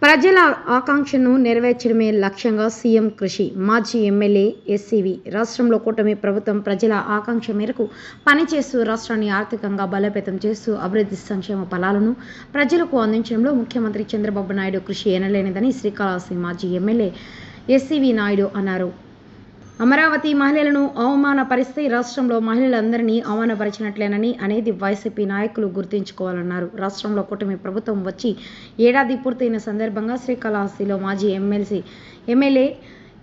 ప్రజల ఆకాంక్షను నెరవేర్చడమే లక్ష్యంగా సీఎం కృషి. మాజీ ఎమ్మెల్యే ఎస్సీవీ. రాష్ట్రంలో కూటమి ప్రభుత్వం ప్రజల ఆకాంక్ష మేరకు పనిచేస్తూ రాష్ట్రాన్ని ఆర్థికంగా బలోపేతం చేస్తూ అభివృద్ధి సంక్షేమ ఫలాలను ప్రజలకు అందించడంలో ముఖ్యమంత్రి చంద్రబాబు నాయుడు కృషి ఎనలేనిదని శ్రీకాళహస్తి మాజీ ఎమ్మెల్యే ఎస్సీవీ నాయుడు అన్నారు. అమరావతి మహిళలను అవమానపరిస్తే రాష్ట్రంలో మహిళలందరినీ అవమానపరిచినట్లేనని అనేది వైసీపీ నాయకులు గుర్తుంచుకోవాలన్నారు. రాష్ట్రంలో కూటమి ప్రభుత్వం వచ్చి ఏడాది పూర్తయిన సందర్భంగా శ్రీకాళహస్తిలో మాజీ ఎమ్మెల్యే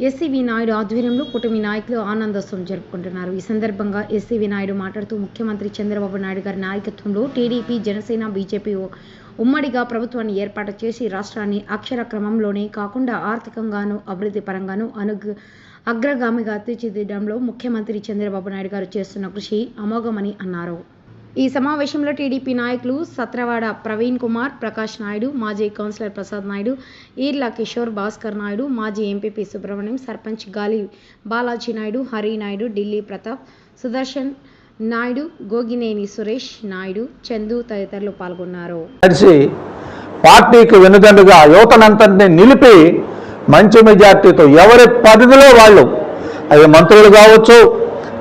ఎస్సీవీ నాయుడు ఆధ్వర్యంలో కూటమి నాయకులు ఆనందోత్సవం జరుపుకుంటున్నారు. ఈ సందర్భంగా ఎస్సీవీ నాయుడు మాట్లాడుతూ ముఖ్యమంత్రి చంద్రబాబు నాయుడు గారి నాయకత్వంలో టీడీపీ, జనసేన, బీజేపీ ఉమ్మడిగా ప్రభుత్వాన్ని ఏర్పాటు చేసి రాష్ట్రాన్ని అక్షర క్రమంలోనే కాకుండా ఆర్థికంగానూ అభివృద్ధి పరంగానూ అగ్రగామిగా తీర్చిదిద్దడంలో ముఖ్యమంత్రి చంద్రబాబు నాయుడు గారు చేస్తున్న కృషి అమోఘమని అన్నారు. ఈ సమావేశంలో టీడీపీ నాయకులు సత్రవాడ ప్రవీణ్ కుమార్, ప్రకాష్ నాయుడు, మాజీ కౌన్సిలర్ ప్రసాద్ నాయుడు, ఈర్ల కిషోర్, భాస్కర్ నాయుడు, మాజీ ఎంపీపీ సుబ్రహ్మణ్యం, సర్పంచ్ గాలి బాలాజీ నాయుడు, హరి నాయుడు, ఢిల్లీ ప్రతాప్, సుదర్శన్ నాయుడు, గోగినేని సురేష్ నాయుడు, చందు తదితరులు పాల్గొన్నారు. పార్టీకి వెనుదండుగా యువతనంతటిని నిలిపి మంచి మెజార్టీతో ఎవరి పరిధిలో వాళ్ళు, అవి మంత్రులు కావచ్చు,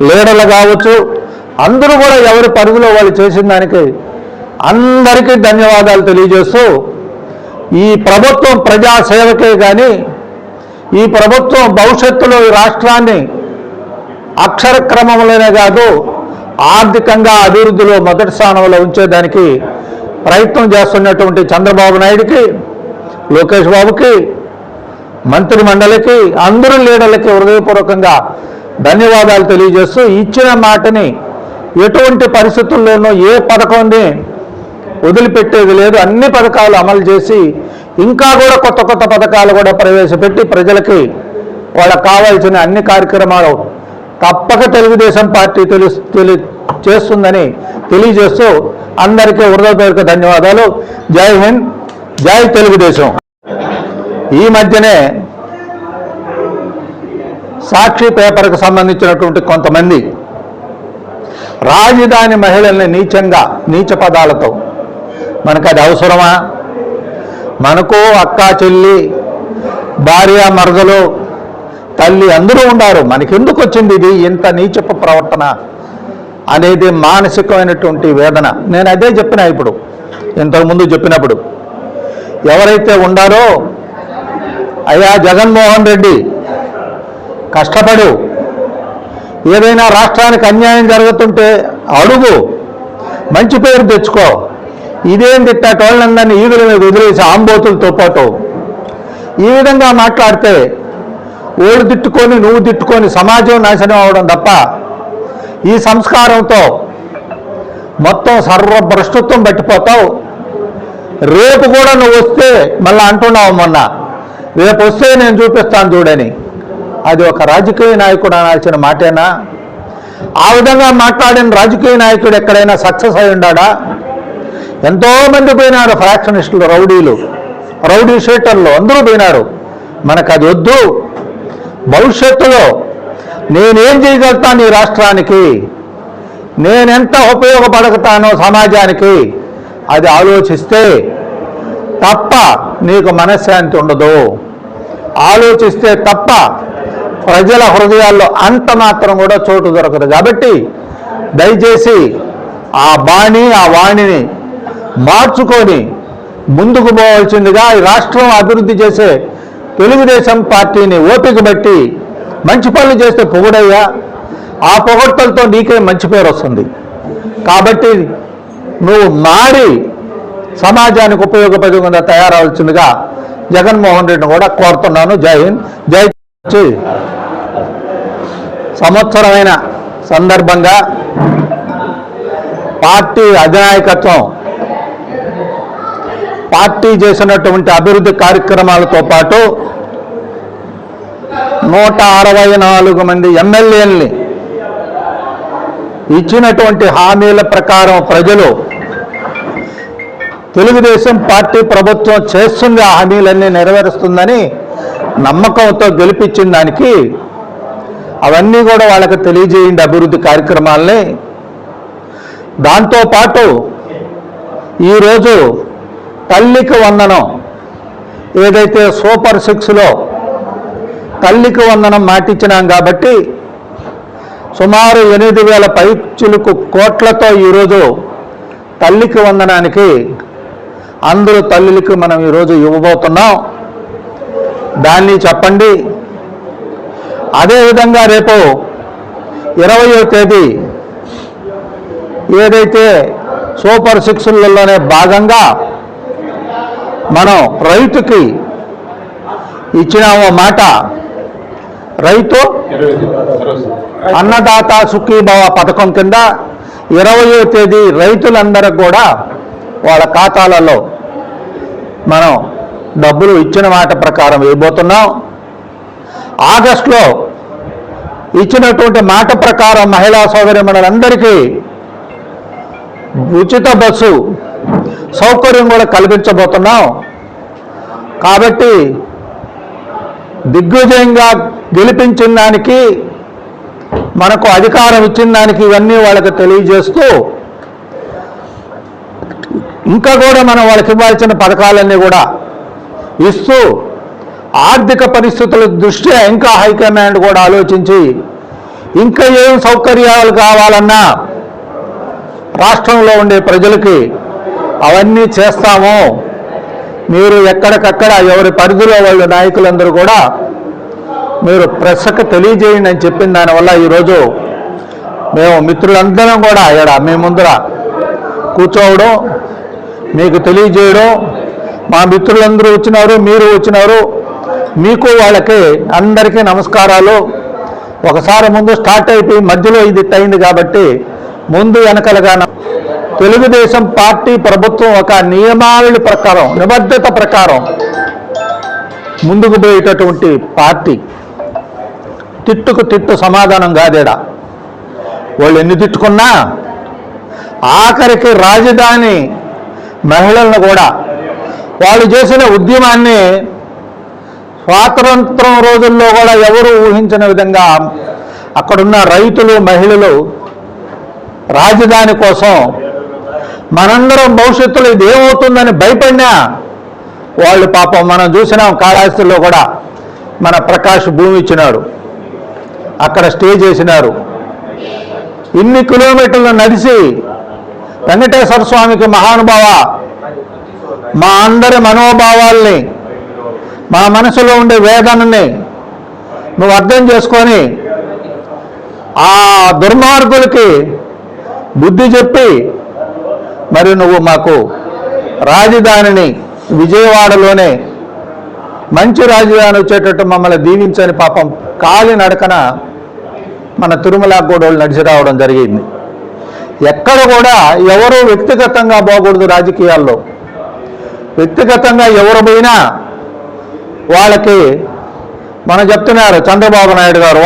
లీడర్లు కావచ్చు, అందరూ కూడా ఎవరి పరిధిలో వాళ్ళు చేసిన దానికి అందరికీ ధన్యవాదాలు తెలియజేస్తూ, ఈ ప్రభుత్వం ప్రజాసేవకే కానీ ఈ ప్రభుత్వం భవిష్యత్తులో ఈ రాష్ట్రాన్ని అక్షర క్రమంలోనే కాదు ఆర్థికంగా అభివృద్ధిలో మొదటి స్థానంలో ఉంచేదానికి ప్రయత్నం చేస్తున్నటువంటి చంద్రబాబు నాయుడికి, లోకేష్ బాబుకి, మంత్రి మండలికి, అందరూ లీడర్లకి హృదయపూర్వకంగా ధన్యవాదాలు తెలియజేస్తూ, ఇచ్చిన మాటని ఎటువంటి పరిస్థితుల్లోనూ ఏ పథకాన్ని వదిలిపెట్టేది లేదు. అన్ని పథకాలు అమలు చేసి ఇంకా కూడా కొత్త పథకాలు కూడా ప్రవేశపెట్టి ప్రజలకి వాళ్ళకు కావాల్సిన అన్ని కార్యక్రమాలు తప్పక తెలుగుదేశం పార్టీ చేస్తుందని తెలియజేస్తూ అందరికీ హృదయపూర్వక ధన్యవాదాలు. జై హింద్, జై తెలుగుదేశం. ఈ మధ్యనే సాక్షి పేపర్కు సంబంధించినటువంటి కొంతమంది రాజధాని మహిళల్ని నీచ పదాలతో, మనకు అది అవసరమా? మనకు అక్క, చెల్లి, భార్య, మరదలు, తల్లి అందరూ ఉన్నారు. మనకెందుకు వచ్చింది ఇది ఇంత నీచపు ప్రవర్తన అనేది మానసికమైనటువంటి వేదన. నేను అదే చెప్పినా ఇప్పుడు, ఇంతకుముందు చెప్పినప్పుడు, ఎవరైతే ఉండారో అయ్యా జగన్మోహన్ రెడ్డి కష్టపడు, ఏదైనా రాష్ట్రానికి అన్యాయం జరుగుతుంటే అడుగు, మంచి పేరు తెచ్చుకో. ఇదేంటి టోళ్ళందరినీ ఈదుల మీద వదిలేసి ఆంబోతులతో పాటు ఈ విధంగా మాట్లాడితే ఓడి తిట్టుకొని నువ్వు తిట్టుకొని సమాజం నాశనం అవడం తప్ప ఈ సంస్కారంతో మొత్తం సర్వభ్రష్టత్వం పట్టిపోతావు. రేపు కూడా నువ్వు వస్తే మళ్ళీ అంటున్నావు, మొన్న రేపు వస్తే నేను చూపిస్తాను చూడని. అది ఒక రాజకీయ నాయకుడు అనాల్సిన మాటేనా? ఆ విధంగా మాట్లాడిన రాజకీయ నాయకుడు ఎక్కడైనా సక్సెస్ అయి ఉన్నాడా? ఎంతోమంది పోయినారు, ఫ్రాక్షనిస్టులు, రౌడీ షీటర్లు అందరూ పోయినారు. మనకు అది వద్దు. భవిష్యత్తులో నేనేం చేయగలుగుతాను ఈ రాష్ట్రానికి, నేనెంత ఉపయోగపడతానో సమాజానికి, అది ఆలోచిస్తే తప్ప నీకు మనశ్శాంతి ఉండదు. ఆలోచిస్తే తప్ప ప్రజల హృదయాల్లో అంత మాత్రం కూడా చోటు దొరకదు. కాబట్టి దయచేసి ఆ వాణిని మార్చుకొని ముందుకు పోవాల్సిందిగా ఈ రాష్ట్రం అభివృద్ధి చేసే తెలుగుదేశం పార్టీని ఓపిక బట్టి మంచి పనులు చేస్తే పొగుడయ్యా, ఆ పొగడ్తలతో నీకే మంచి పేరు వస్తుంది. కాబట్టి నువ్వు మారి సమాజానికి ఉపయోగపడకుండా తయారవలసిందిగా జగన్మోహన్ రెడ్డిని కూడా కోరుతున్నాను. జై హింద్, జై. సంవత్సరమైన సందర్భంగా పార్టీ అధినాయకత్వం పార్టీ చేసినటువంటి అభివృద్ధి కార్యక్రమాలతో పాటు 164 మంది ఎమ్మెల్యేలని ఇచ్చినటువంటి హామీల ప్రకారం ప్రజలు తెలుగుదేశం పార్టీ ప్రభుత్వం చేస్తుంది, ఆ హామీలన్నీ నెరవేరుస్తుందని నమ్మకంతో గెలిపించిన దానికి అవన్నీ కూడా వాళ్ళకి తెలియజేయండి అభివృద్ధి కార్యక్రమాలని. దాంతోపాటు ఈరోజు తల్లికి వందనం ఏదైతే సూపర్ 6లో తల్లికి వందనం మాటిచ్చినాం కాబట్టి సుమారు 8,000 పైచిలుకు కోట్లతో ఈరోజు తల్లికి వందనానికి అందరూ తల్లులకి మనం ఈరోజు ఇవ్వబోతున్నాం. దాన్ని చెప్పండి. అదేవిధంగా రేపు 20వ తేదీ ఏదైతే సూపర్ 6లోనే భాగంగా మనం రైతుకి ఇచ్చినామో మాట, రైతు అన్నదాత సుఖీభవ పథకం కింద 20వ తేదీ రైతులందరికీ కూడా వాళ్ళ ఖాతాలలో మనం డబ్బులు ఇచ్చిన మాట ప్రకారం ఇవ్వబోతున్నాం. ఆగస్టులో ఇచ్చినటువంటి మాట ప్రకారం మహిళా సోదరీమణులందరికీ ఉచిత బస్సు సౌకర్యం కూడా కల్పించబోతున్నాం. కాబట్టి దిగ్విజయంగా గెలిపించిన దానికి, మనకు అధికారం ఇచ్చిన దానికి ఇవన్నీ వాళ్ళకి తెలియజేస్తూ ఇంకా కూడా మనం వాళ్ళకి ఇవ్వాల్సిన పథకాలన్నీ కూడా ఇస్తూ ఆర్థిక పరిస్థితుల దృష్ట్యా ఇంకా హైకమాండ్ కూడా ఆలోచించి ఇంకా ఏం సౌకర్యాలు కావాలన్నా రాష్ట్రంలో ఉండే ప్రజలకి అవన్నీ చేస్తాము. మీరు ఎక్కడికక్కడ ఎవరి పరిధిలో వాళ్ళ నాయకులందరూ కూడా మీరు ప్రెస్కి తెలియజేయండి అని చెప్పిన దానివల్ల ఈరోజు మేము మిత్రులందరం కూడా ఇక్కడ మీ ముందర కూర్చోవడం, మీకు తెలియజేయడం, మా మిత్రులందరూ వచ్చినారు, మీరు వచ్చినారు, మీకు వాళ్ళకి అందరికీ నమస్కారాలు. ఒకసారి ముందు స్టార్ట్ అయిపోయి మధ్యలో ఇది అయింది కాబట్టి ముందు వెనకలుగా తెలుగుదేశం పార్టీ ప్రభుత్వం ఒక నియమావళి ప్రకారం, నిబద్ధత ప్రకారం ముందుకు పోయేటటువంటి పార్టీ. తిట్టుకు తిట్టు సమాధానం కాదేడా. వాళ్ళు ఎన్ని తిట్టుకున్నా ఆఖరికి రాజధాని మహిళలను కూడా వాళ్ళు చేసిన ఉద్యమాన్ని స్వాతంత్రం రోజుల్లో కూడా ఎవరు ఊహించిన విధంగా అక్కడున్న రైతులు, మహిళలు రాజధాని కోసం మనందరం భవిష్యత్తులో ఇది ఏమవుతుందని భయపడినా వాళ్ళు పాపం మనం చూసినాం. కాళహస్తిలో కూడా మన ప్రకాష్ భూమి ఇచ్చినాడు, అక్కడ స్టే చేసినారు. ఇన్ని కిలోమీటర్లు నడిచి వెంకటేశ్వర స్వామికి మహానుభావ, మా అందరి మనోభావాల్ని, మా మనసులో ఉండే వేదనని నువ్వు అర్థం చేసుకొని ఆ దుర్మార్గులకి బుద్ధి చెప్పి మరి నువ్వు మాకు రాజధానిని విజయవాడలోనే మంచి రాజధాని వచ్చేటట్టు మమ్మల్ని దీవించని పాపం కాలి నడకన మన తిరుమల గోడోళ్ళు నడిచి రావడం జరిగింది. ఎక్కడ కూడా ఎవరు వ్యక్తిగతంగా పోకూడదు. రాజకీయాల్లో వ్యక్తిగతంగా ఎవరు పోయినా వాళ్ళకి మనం చెప్తున్నారు చంద్రబాబు నాయుడు గారు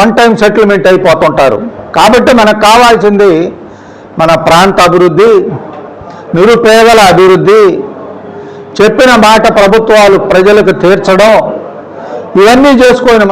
వన్ టైం సెటిల్మెంట్ అయిపోతుంటారు. కాబట్టి మనకు కావాల్సింది మన ప్రాంత అభివృద్ధి, నిరుపేదల అభివృద్ధి, చెప్పిన మాట ప్రభుత్వాలు ప్రజలకు తీర్చడం, ఇవన్నీ చేసుకొని